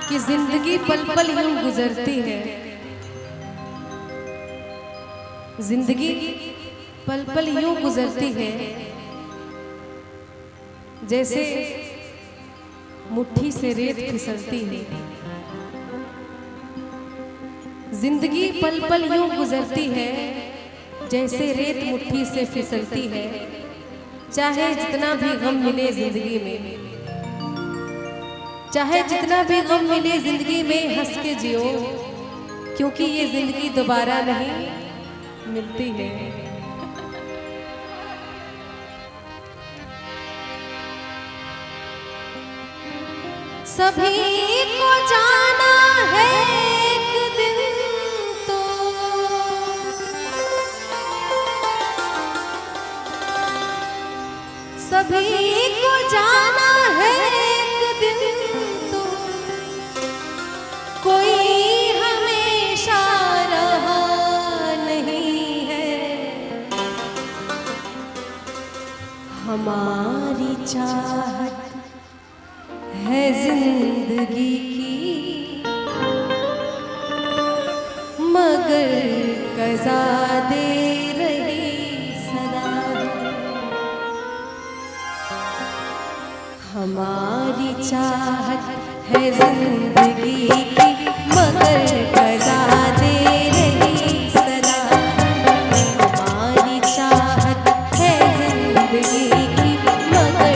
कि जिंदगी पल पल यूं गुजरती है, जिंदगी पल पल यूं गुजरती है जैसे मुट्ठी से रेत फिसलती है। जिंदगी पल पल यूं गुजरती है जैसे रेत मुट्ठी से फिसलती है। चाहे जितना भी गम मिले जिंदगी में, चाहे जितना भी गम मिले जिंदगी में, हंस के जियो क्योंकि ये जिंदगी दोबारा नहीं मिलती है। सभी को जाना है एक दिन तो, सभी को जाना है एक दिन तो, कोई हमेशा रहा नहीं है। हमारी चाहत है जिंदगी की, मगर कज़ा दे रही सदा। हमारी चाहत है जिंदगी की, मगर कज़ा दे रही सदा। हमारी चाहत है जिंदगी की, मगर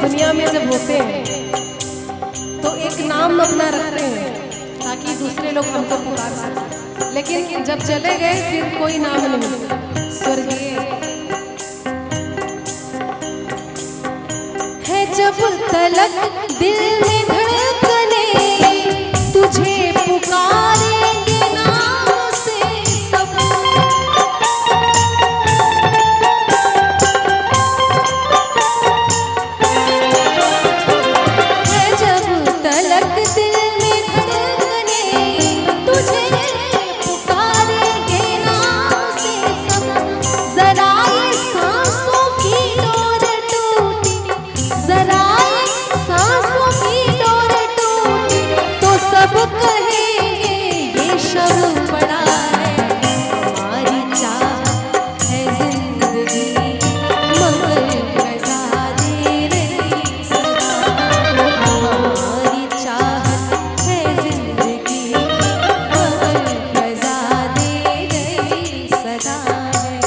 दुनिया में जब होते हैं तो एक नाम अपना रखते हैं ताकि दूसरे लोग हमको पुकार सकें, लेकिन जब चले गए फिर कोई नाम नहीं। स्वर्गीय है जब तलक दिल में धड़कने, तुझे पुकारेंगे नाम से सब। तुझे पुकारेंगे नाम से पड़ा है। हमारी चाहत है जिंदगी मगर रज़ा दे रही सदा। हमारी चाहत है जिंदगी मगर रज़ा दे रही सदा है।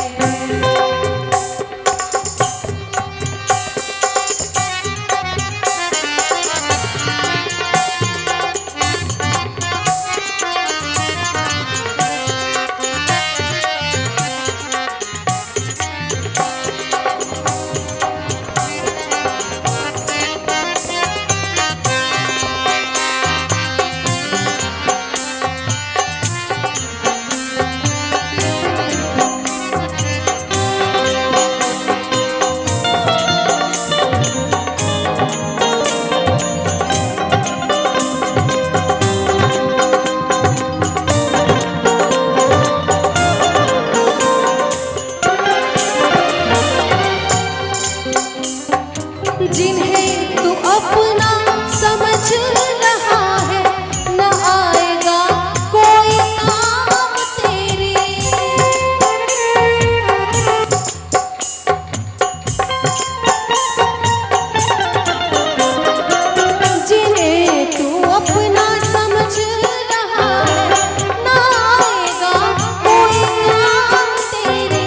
जिन्हें तू अपना समझ रहा है न आएगा कोई काम तेरे। जिन्हें तू अपना समझ रहा है न आएगा कोई काम तेरे।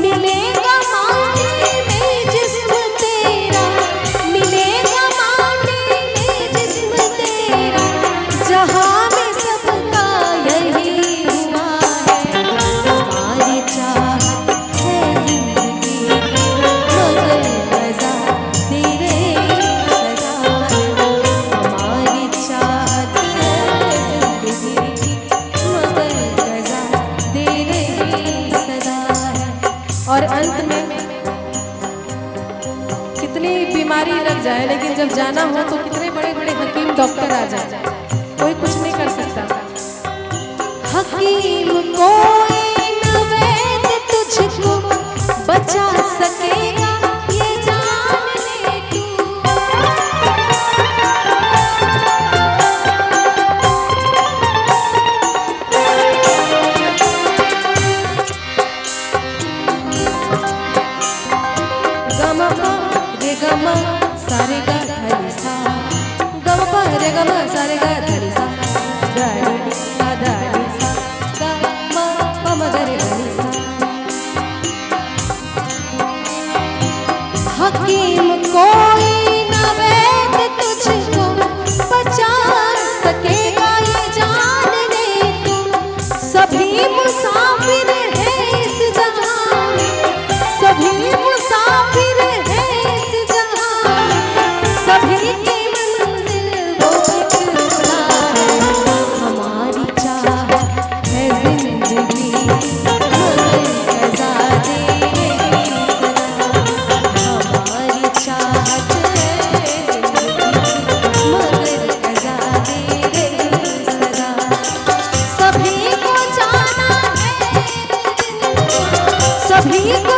मिलेगा माटी में जिस्म तेरा, मिलेगा माटी में जिस्म तेरा। जहां में सबका यही हुआ है। हमारी चाहत है जिंदगी मगर रज़ा दे रही सदा है। हमारी चाहत है जिंदगी मगर रज़ा दे रही सदा है। और अंत में कितनी बीमारी लग जाए लेकिन जब जाना हो तो कितने बड़े बड़े हकीम डॉक्टर आ जाए, कोई कुछ नहीं कर सकता। हकीम कोई न वैद तुझको बचा सकेगा ये जान ले तू। गम पा रे गम सारे गा धनी सा, गम पा रे गम सारे गा धनी सा, धनी सा धनी सा, गम पा म ग रे धनी सा। हकीम कोई न वैद तुझको बचा सकेगा ये जान ले तू। सभी मुसाफिर हैं इस जहां में, सभी मुसाफिर हैं इस जहां में। सभी की मंजिल वो एक खुदा है। हमारी चाहत है जिंदगी मगर रज़ा दे रही सदा। हमारी चाहत है जिंदगी मगर रज़ा दे रही सदा। सभी को जाना है, सभी को